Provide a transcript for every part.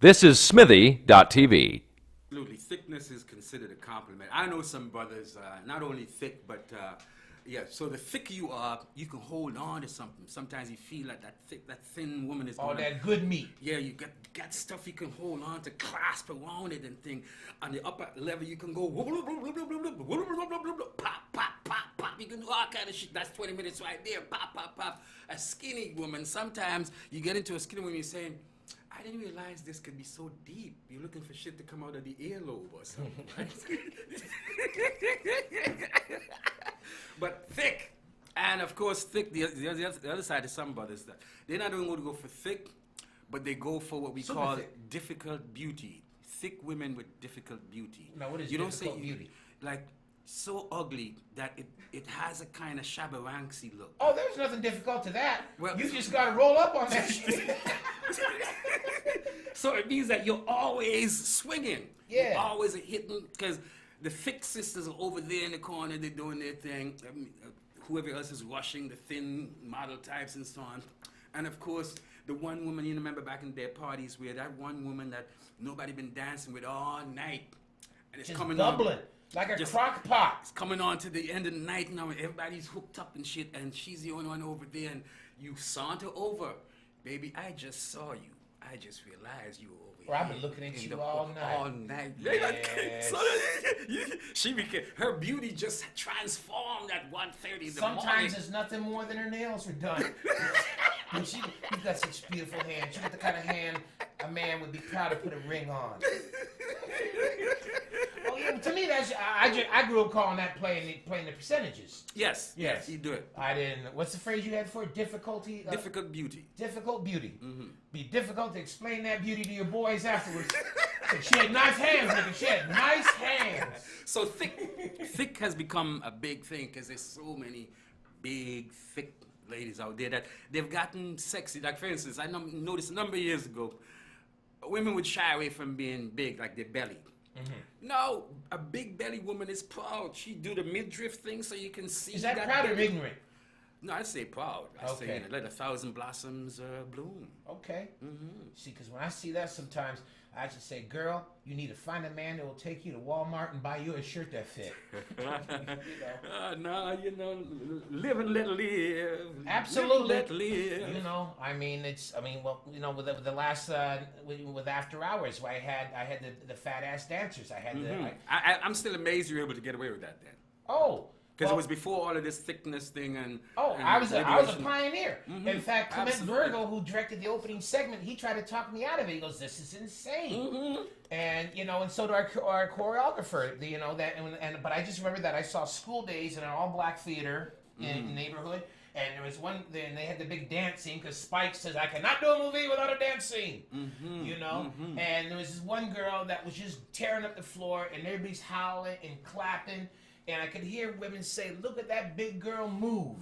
This is Smithy.tv. Absolutely. Thickness is considered a compliment. I know some brothers, not only thick, but yeah, so the thicker you are, you can hold on to something. Sometimes you feel like that thin woman is All gonna, that good meat. yeah, you got stuff you can hold on to, clasp around it and thing. On the upper level, you can go pop, pop, pop, pop. You can do all kind of shit. That's 20 minutes right there. Pop, pop, pop. A skinny woman, sometimes you get into a skinny woman, you're saying, I didn't realize this could be so deep. You're looking for shit to come out of the earlobe or something, right? But thick. And of course, thick, the other side is some brothers that they're not only going to go for thick, but they go for what we Super call thick. difficult beauty. Thick women with difficult beauty. Now, what is you don't difficult say beauty? Like so ugly that it has a kind of shabba-ranksy look. Oh, there's nothing difficult to that. Well- You just gotta roll up on that shit. So it means that you're always swinging. Yeah. You're always hitting, because the thick sisters are over there in the corner, they're doing their thing. I mean, whoever else is rushing, the thin model types and so on. And of course, the one woman, you remember back in their parties where that one woman that nobody been dancing with all night. And it's Just coming bubbling. on. Like a Just- crock pot. It's coming on to the end of the night now, and everybody's hooked up and shit, and she's the only one over there, and you saunter over. Baby, I just saw you. I just realized you were over Well, here. I've been looking at in you the all hook night. All night. Yes. So, she became, her beauty just transformed at 1:30 in the morning. Sometimes it's nothing more than her nails are done. And you've got such beautiful hands. You got the kind of hand a man would be proud to put a ring on. Well, yeah, to me, that's I grew up calling that playing the percentages. Yes, Yes. you do it. I didn't. What's the phrase you had for it? Difficulty? Difficult beauty. Difficult beauty. Be difficult to explain that beauty to your boys afterwards. She had nice hands, nigga. She had nice hands. So thick has become a big thing because there's so many big, thick ladies out there that they've gotten sexy. Like, for instance, I noticed a number of years ago, women would shy away from being big, like their belly. No, a big belly woman is proud. She do the midriff thing so you can see. Is that proud or belly. ignorant? No, I say proud. I say, Okay. you know, let 1,000 blossoms bloom. Okay. See, because when I see that sometimes, I just say, girl, you need to find a man that will take you to Walmart and buy you a shirt that fit. You know. No, you know, live and let live. Absolutely. Live and let live. You know, well, you know, with the last, with After Hours, where I had the fat ass dancers. I had I'm still amazed you were able to get away with that then. Because well, it was before all of this thickness thing and. and I was a liberation. pioneer. In fact, Clement Absolutely. Virgo, who directed the opening segment, he tried to talk me out of it. He goes, "This is insane," and you know, and so did our choreographer. You know that, but I just remember that I saw School Days in an all-black theater in the neighborhood, and there was one. Then they had the big dance scene because Spike says, "I cannot do a movie without a dance scene," you know. And there was this one girl that was just tearing up the floor, and everybody's howling and clapping. And I could hear women say, "Look at that big girl move,"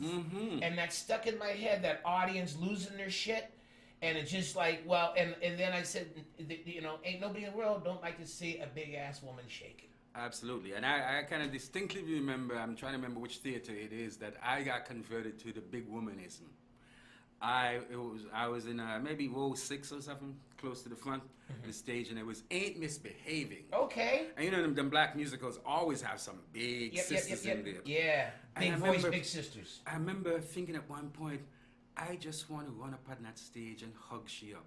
and that stuck in my head. That audience losing their shit, and it's just like, well, and then I said, you know, ain't nobody in the world don't like to see a big ass woman shaking. Absolutely. And I kind of distinctly remember, I'm trying to remember which theater it is, that I got converted to the big womanism. I was in maybe row 6 or something, close to the front of the stage, and it was Ain't Misbehaving. Okay. And you know, them black musicals always have some big sisters in there. Yeah. And Big I voice, remember- big sisters. I remember thinking at one point, I just want to run up on that stage and hug she up.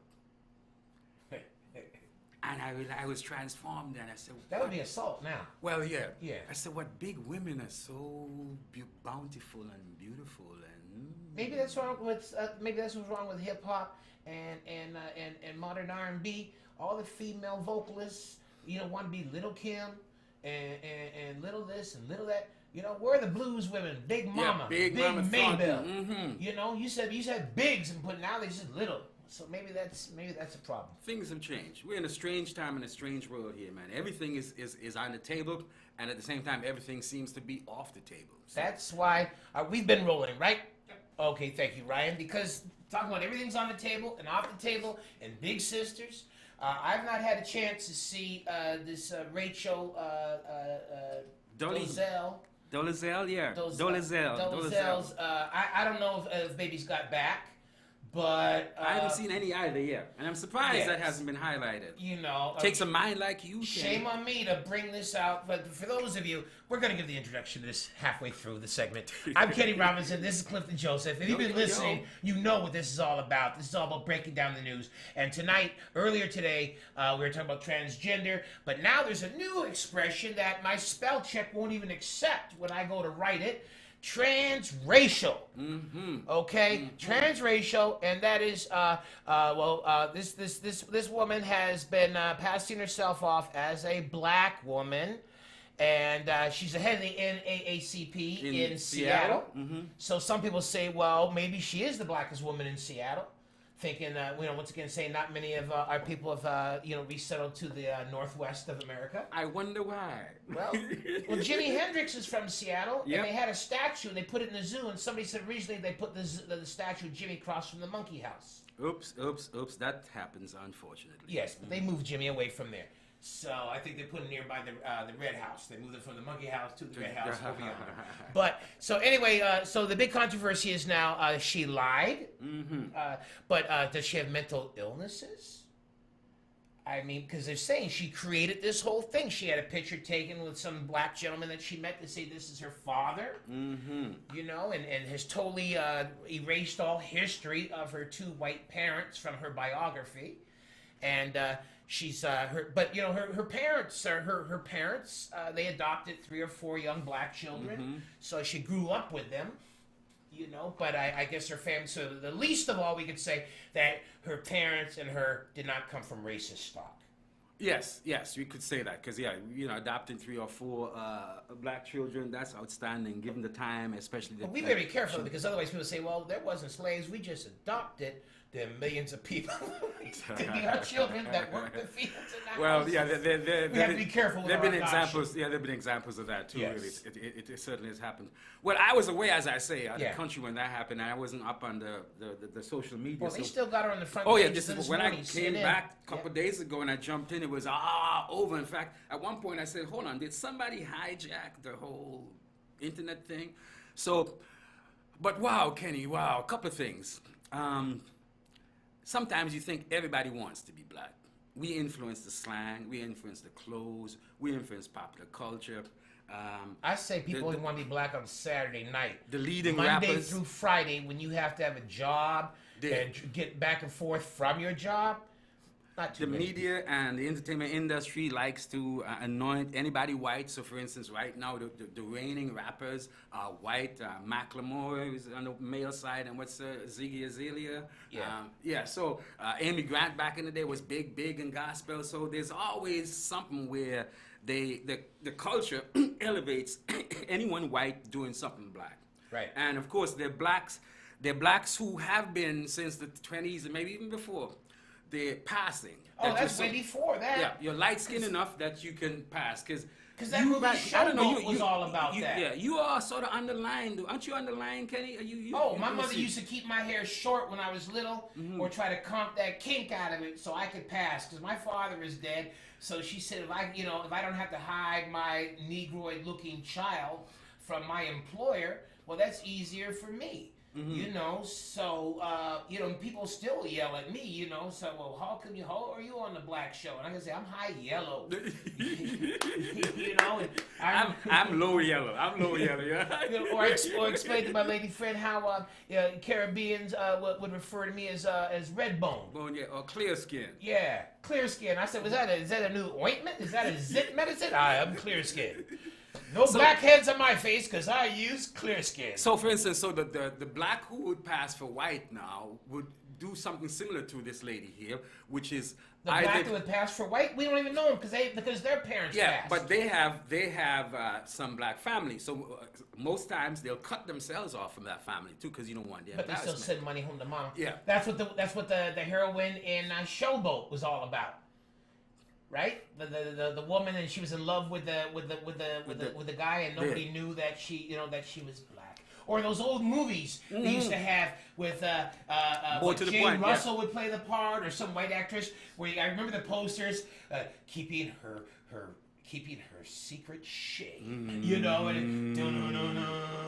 And I was transformed, and I said, That would be assault now. well, yeah. Yeah. I said, what big women are so bountiful and beautiful, and Maybe that's wrong with what's wrong with hip hop and modern R&B. All the female vocalists, you know, want to be Little Kim and little this and little that. You know, where are the blues women? Big Mama, Big Mama Maybelle. Thornton. You know, you said bigs, but now they just little. So maybe that's a problem. Things have changed. We're in a strange time in a strange world here, man. Everything is on the table, and at the same time, everything seems to be off the table. So, That's why we've been rolling, right? Okay, thank you, Ryan. Because talking about everything's on the table and off the table and big sisters. I've not had a chance to see this Rachel Dolezal. Dolezal, yeah. Dolezal's. I don't know if Baby's got back, But I haven't seen any either yet, and I'm surprised that yes. hasn't been highlighted. You know, Takes a mind like you. shame on me to bring this out, but for those of you, we're going to give the introduction to this halfway through the segment. I'm Kenny Robinson. This is Clifton Joseph. If you've been listening, you know what this is all about. This is all about breaking down the news. And tonight, earlier today, we were talking about transgender, but now there's a new expression that my spell check won't even accept when I go to write it. Transracial. Okay, transracial, and that is this woman has been passing herself off as a black woman, and she's the head of the NAACP in Seattle. So some people say, well, maybe she is the blackest woman in Seattle. Thinking, once again, saying not many of our people have, resettled to the northwest of America. I wonder why. Well, Jimi Hendrix is from Seattle, and they had a statue, and they put it in the zoo, and somebody said recently they put the statue of Jimmy across from the monkey house. Oops. That happens, unfortunately. Yes, but they moved Jimmy away from there. So I think they put it nearby the Red House. They moved it from the monkey house to the Red House. But so anyway, so the big controversy is now she lied. But does she have mental illnesses? I mean, because they're saying she created this whole thing. She had a picture taken with some black gentleman that she met to say this is her father. You know, and has totally erased all history of her two white parents from her biography. And she's her parents are her parents. They adopted 3 or 4 young black children, so she grew up with them. You know, but I guess her family. So the least of all, we could say that her parents and her did not come from racist stock. Yes, we could say that because adopting 3 or 4 black children—that's outstanding, given the time, especially. But we better be careful because otherwise people say, "Well, there wasn't slaves; we just adopted." There are millions of people to be our children that work the fields and the houses. We have to be careful with There have been adoption. examples. Yeah, there have been examples of that too. Yes. Really, it certainly has happened. Well, I was away, as I say, out of the country when that happened. And I wasn't up on the social media. Well, they still got her on the front page. Oh yeah, this is when morning, I came CNN. back a couple of days ago and I jumped in. It was over. In fact, at one point I said, "Hold on, did somebody hijack the whole internet thing?" So, but wow, Kenny, a couple of things. Sometimes you think everybody wants to be black. We influence the slang, we influence the clothes, we influence popular culture. I say people only want to be black on Saturday night. The leading Monday rappers. through Friday, when you have to have a job and get back and forth from your job, not too The many media and the entertainment industry likes to anoint anybody white. So, for instance, right now, the reigning rappers are white. Macklemore is on the male side, and what's Ziggy Azalea? So Amy Grant back in the day was big in gospel. So there's always something where the culture elevates anyone white doing something black. Right. And of course, they're blacks who have been since the 20s and maybe even before. They're passing. Oh, that's way before that. Yeah, you're light skinned enough that you can pass. Because that movie Showboat was all about that. Yeah, you are sort of underlined. Aren't you underlined, Kenny? My mother used to keep my hair short when I was little, or try to comp that kink out of it so I could pass. Because my father is dead, so she said if I don't have to hide my Negroid-looking child from my employer, well, that's easier for me. People still yell at me, so, well, how are you on the black show? And I can say, I'm high yellow. And I'm low yellow. Yeah. or explain to my lady friend how Caribbeans would refer to me as red bone. Or clear skin. Yeah, clear skin. I said, is that a new ointment? Is that a zit medicine? I'm clear skin. No blackheads on my face because I use clear skin. So, for instance, the black who would pass for white now would do something similar to this lady here, which is the black who would pass for white. We don't even know them because their parents passed. Yeah, but they have some black families. So most times they'll cut themselves off from that family too because you don't want them. But they still send money home to mama. Yeah, that's what the heroine in Showboat was all about. Right, the woman, and she was in love with the guy, and nobody knew that she was black. Or those old movies they used to have with Jane Russell would play the part, or some white actress. Where I remember the posters, keeping her keeping her secret shade. You know, and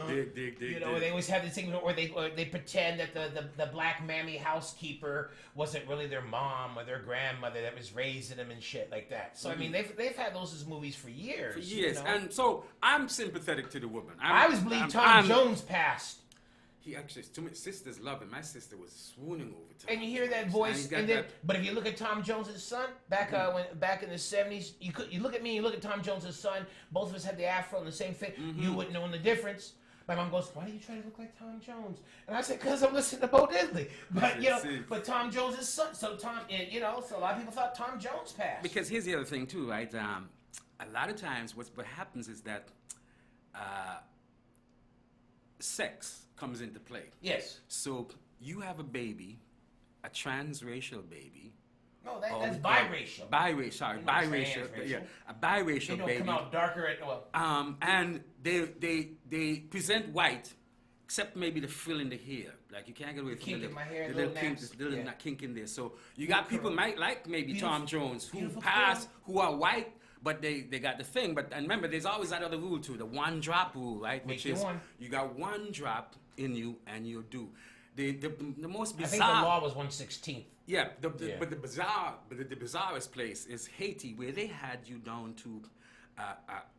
Dig. you know, they always have this thing where they pretend that the black mammy housekeeper wasn't really their mom or their grandmother that was raising them and shit like that. So I mean, they've had those as movies for years. For years, you know? and so I'm sympathetic to the woman. I always believe Tom Jones passed. He actually, too many sisters love him. My sister was swooning over Tom. And you hear that Jones. voice, And then, but if you look at Tom Jones' son back back in the '70s, you look at me, you look at Tom Jones' son. Both of us had the afro and the same thing. You wouldn't know the difference. My mom goes, "Why do you try to look like Tom Jones?" And I said, "Cause I'm listening to Bo Diddley." But you know, but Tom Jones' son. So Tom, you know, so a lot of people thought Tom Jones passed. because here's the other thing too, right? A lot of times, what happens is that sex comes into play. Yes. So you have a baby, a transracial baby. No, that's biracial. Biracial, sorry, You're not biracial. transracial. Yeah, a biracial They don't baby. come out darker at well. And they present white, except maybe the frill in the hair. Like you can't get away from kink the in my hair, the little little kink, naps. this little Yeah. kink in there. So you got people might like maybe Tom Jones who beautiful pass, curl. who are white, but they got the thing. But and remember, there's always that other rule too, the one drop rule, right? Make Which it is one. you got one drop in you and you'll do. The most I bizarre. think the law was 1/16. Yeah, Yeah. but the bizarrest place is Haiti, where they had you down to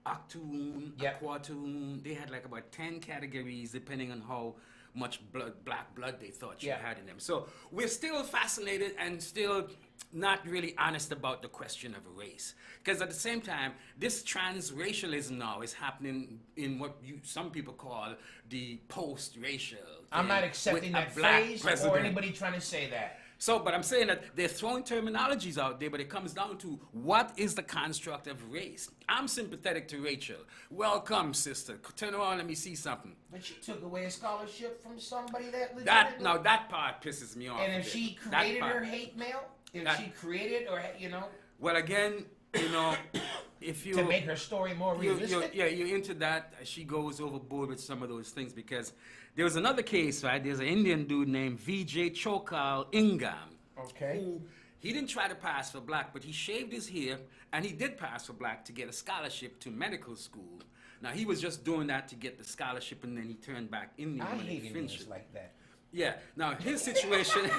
octoon, Yep. quartoon. They had like about 10 categories depending on how much black blood they thought you Yeah. had in them. So we're still fascinated and still not really honest about the question of race. Because at the same time, this transracialism now is happening in what some people call the post-racial. I'm not thing accepting with a that black phrase or president. anybody trying to say that. So, but I'm saying that they're throwing terminologies out there, but it comes down to what is the construct of race. I'm sympathetic to Rachel. Welcome, sister. Turn around, let me see something. But she took away a scholarship from somebody that That now that part pisses me off. And a if bit. she That created part. her hate mail, if That- she created or you know Well, again, you know, if you to make her story more realistic. you're into that, she goes overboard with some of those things because there was another case, right? There's an Indian dude named Vijay Chokal Ingam. Okay. Who he didn't try to pass for black, but he shaved his hair and he did pass for black to get a scholarship to medical school. Now he was just doing that to get the scholarship and then he turned back Indian I when he hate finished Indians it. like that. Yeah. Now his situation.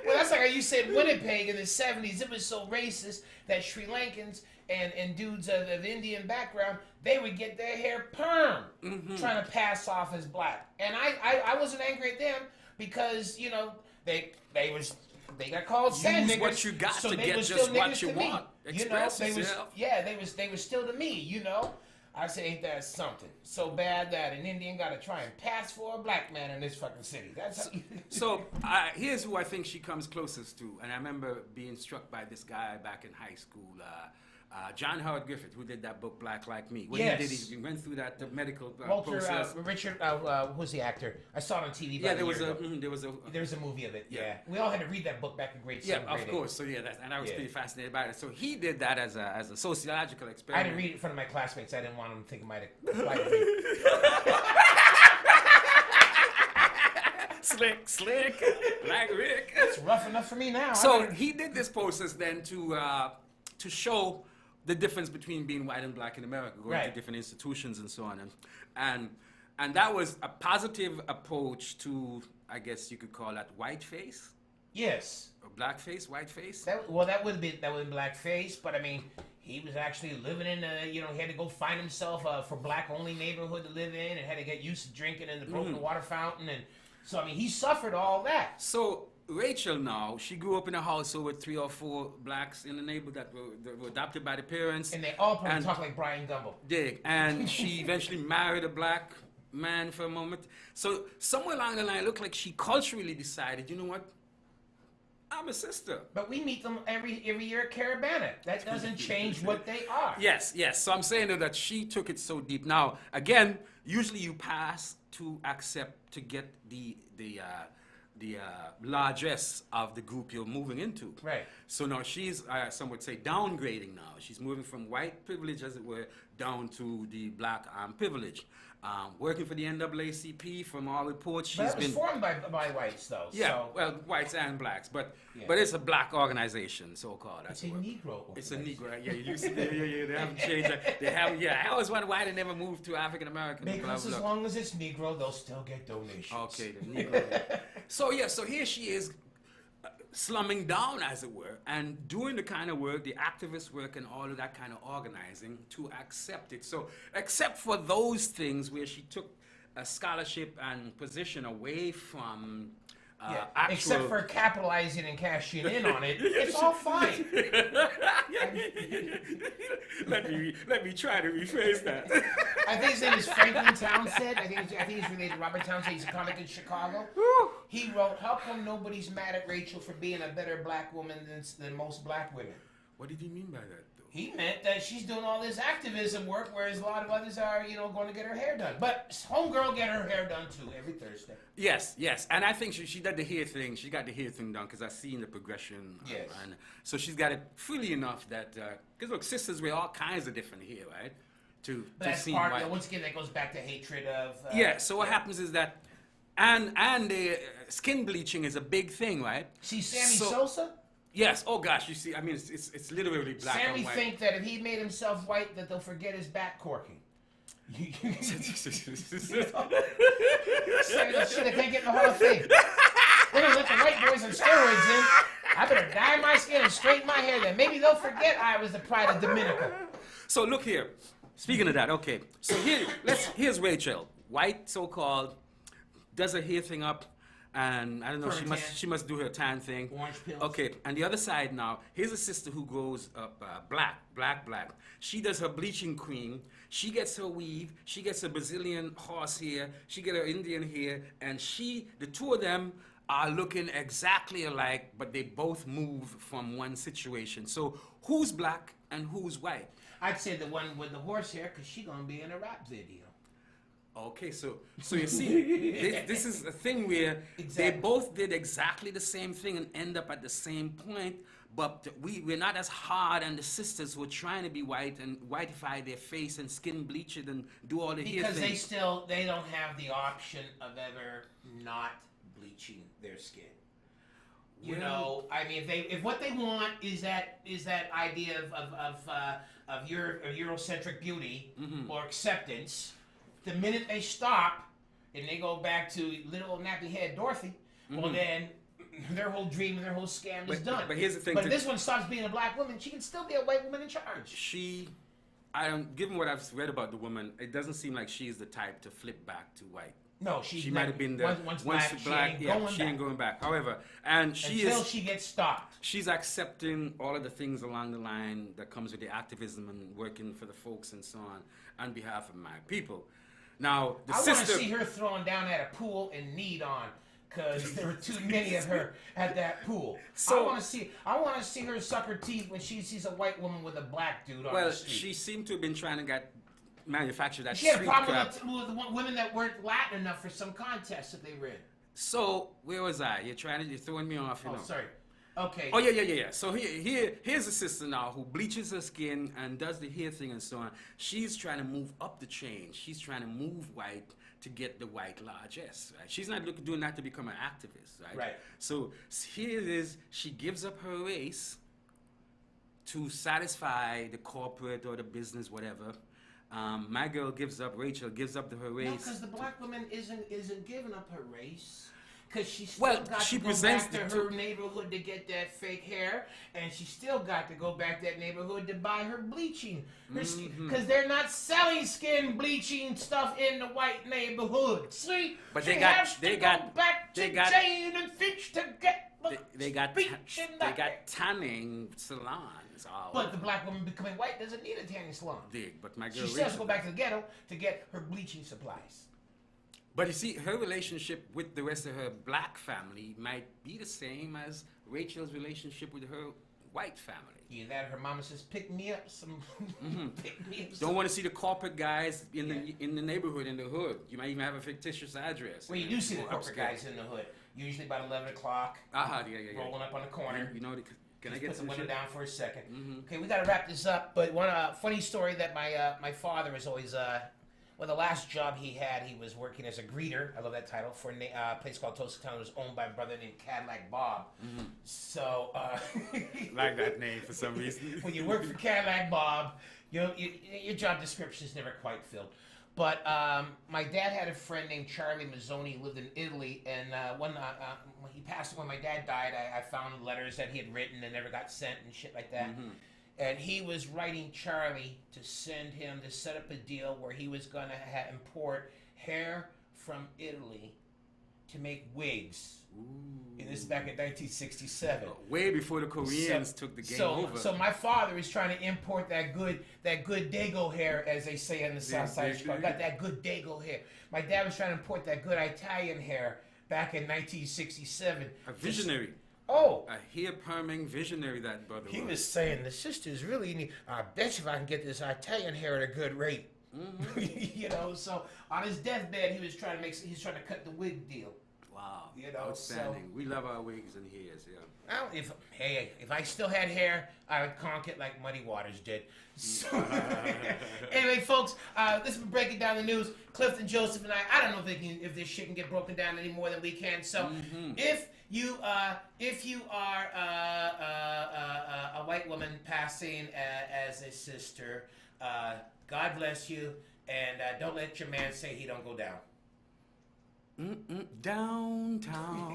Well, that's like how you said Winnipeg in the 70s. It was so racist that Sri Lankans and dudes of Indian background, they would get their hair perm, trying to pass off as black. And I wasn't angry at them because, you know, they got called sand Use niggers. what you got so to they get were just still what niggers you to me. want. You know, Express yourself. they were still to me, you know. I say, ain't that something? So bad that an Indian got to try and pass for a black man in this fucking city. That's how So here's who I think she comes closest to, and I remember being struck by this guy back in high school, John Howard Griffith, who did that book Black Like Me. What Yes. he did, he went through that medical Walter process. Richard, who's the actor? I saw it on TV. Yeah, about there was year a ago. there's a movie of it. Yeah. Yeah, we all had to read that book back in grade yeah, 7. of grade course. So yeah, and I was Yeah. pretty fascinated by it. So he did that as a sociological 8. I experiment. didn't read it in front of my classmates. I didn't want them to think I might have read. Slick, like Rick. It's rough enough for me now. So he did this process then to show the difference between being white and black in America, going Right. to different institutions and so on, and that was a positive approach to, I guess you could call that whiteface yes, or blackface, whiteface. that would be blackface, but I mean, he was actually living in he had to go find himself for black only neighborhood to live in, and had to get used to drinking in the broken water fountain, and so I mean, he suffered all that. So Rachel now, she grew up in a household with 3 or 4 blacks in the neighborhood that were adopted by the parents. And they all probably And- talk like Brian Gumbo. Dig. And she eventually married a black man for a moment. So somewhere along the line, it looked like she culturally decided, you know what? I'm a sister. But we meet them every year at Caravana. That doesn't change what they are. Yes. So I'm saying that she took it so deep. Now, again, usually you pass to accept to get the largesse of the group you're moving into. Right. So now she's, some would say, downgrading now. She's moving from white privilege, as it were, down to the black privilege. working for the NAACP. From all reports, she's But that was been formed by whites, though. yeah, So. well, whites and blacks, but Yeah. but it's a black organization, so-called. It's a Negro. It's a Negro. Yeah, you used to, yeah. They haven't changed that. They haven't. Yeah, I always wonder why they never moved to African American. Because as long as it's Negro, they'll still get donations. Okay, the Negro. So here she is, slumming down, as it were, and doing the kind of work, the activist work, and all of that kind of organizing to accept it. So, except for those things where she took a scholarship and position away from Yeah, actual. except for capitalizing and cashing in on it, it's all fine. let me try to rephrase that. I think his name is Franklin Townsend. I think he's related to Robert Townsend. He's a comic in Chicago. He wrote, "How come nobody's mad at Rachel for being a better black woman than most black women?" What did he mean by that, though? He meant that she's doing all this activism work, whereas a lot of others are, going to get her hair done. But homegirl get her hair done too every Thursday. Yes, and I think she did the hair thing. She got the hair thing done because I seen the progression. Yes. And so she's got it fully enough that because look, sisters wear all kinds of different hair, right? To But that's see part. why. Once again, that goes back to hatred of. Yeah. So what happens is that, and the skin bleaching is a big thing, right? See Sammy So- Sosa. Yes. Oh gosh, you see, I mean, it's literally black Sammy and white. think that if he made himself white, that they'll forget his back corking. Sammy, that shit, I can't get in the Hall of Fame. They're gonna let the white boys on steroids in. I better dye my skin and straighten my hair. Then maybe they'll forget I was the pride of Dominica. So look here. Speaking of that, okay. So here's Rachel, white so-called, does her hair thing up, and I don't know. Her tan. She must do her tan thing. Orange pills. Okay. And the other side now. Here's a sister who grows up black. She does her bleaching cream. She gets her weave. She gets her Brazilian horse hair. She gets her Indian hair, and the two of them are looking exactly alike, but they both move from one situation. So who's black and who's white? I'd say the one with the horse hair, because she's going to be in a rap video. Okay, so you see, this is a thing where they Exactly. both did exactly the same thing and end up at the same point, but we're not as hard on the sisters who are trying to be white and whiteify their face and skin bleach it and do all the hair Because things. they don't have the option of ever not bleaching their skin. I mean, if what they want is that idea of Eurocentric beauty or acceptance, the minute they stop and they go back to little nappy head Dorothy, well then their whole dream and their whole scam is done. But here's the thing. But if this one stops being a black woman, she can still be a white woman in charge. Given what I've read about the woman, it doesn't seem like she's the type to flip back to white. No, She might have been the once black, she ain't she ain't going back. However, and until she gets stopped. she's accepting all of the things along the line that comes with the activism and working for the folks and so on behalf of my people. Now, I want to see her throwing down at a pool in need on, because there were too many of her at that pool. So- I want to see her suck her teeth when she sees a white woman with a black dude on well, the street. she seemed to have been trying to manufacture that She had a street problem crap. with women that weren't Latin enough for some contests that they were in. So where was I? You're throwing me off. You know. Sorry. Okay. Oh yeah. So here's a sister now who bleaches her skin and does the hair thing and so on. She's trying to move up the chain. She's trying to move white to get the white largesse. Right? She's not doing that to become an activist. Right. Right. So here it is. She gives up her race to satisfy the corporate or the business, whatever. My girl Rachel gives up her race. No, because the black woman isn't giving up her race. Because she still Well, got she to go presents back to the her neighborhood to get that fake hair, and she still got to go back to that neighborhood to buy her bleaching. Because they're not selling skin bleaching stuff in the white neighborhood. See? But she they got- has to they go got- back they to got- Jane and Finch to get the They got bleach in that. tanning salons. All But the black woman becoming white doesn't need a tanning salon. dig. But my girl She still has to Rachel. go back to the ghetto to get her bleaching supplies. But you see, her relationship with the rest of her black family might be the same as Rachel's relationship with her white family. Either that or her mama says, pick me up some. Pick me up some. Don't want to see the corporate guys in the neighborhood, in the hood. You might even have a fictitious address. Well, you do see the Or corporate upscale. guys in the hood. Usually about 11 o'clock, Yeah. rolling up on the corner. You know, can I Just get put the some window shit? down for a second. Okay, we got to wrap this up. But one funny story that my father is always Well, the last job he had, he was working as a greeter. I love that title for a place called Toasttown. It was owned by a brother named Cadillac Bob. So, Like that name for some reason. when you work for Cadillac Bob, your job description is never quite filled. But my dad had a friend named Charlie Mazzoni, who lived in Italy, and when he passed, when my dad died, I found letters that he had written and never got sent and shit like that. And he was writing Charlie to send him to set up a deal where he was going to import hair from Italy to make wigs. And this is back in 1967. Way before the Koreans took the game over. So my father is trying to import that good Dago hair, as they say on the south side of Chicago. Got that good Dago hair. My dad was trying to import that good Italian hair back in 1967. A visionary. Oh. A hair perming visionary, that brother He was saying, the sisters really need, I bet you if I can get this Italian hair at a good rate. You know, so on his deathbed, he was trying to cut the wig deal. Wow. You know, outstanding. so- We love our wigs and hairs, yeah. Well, if I still had hair, I would conk it like Muddy Waters did. So, anyway, folks, this has been Breaking Down the News. Clifton, Joseph, and I don't know if this shit can get broken down any more than we can. So, if you are a white woman passing as a sister, God bless you, and don't let your man say he don't go down. Downtown.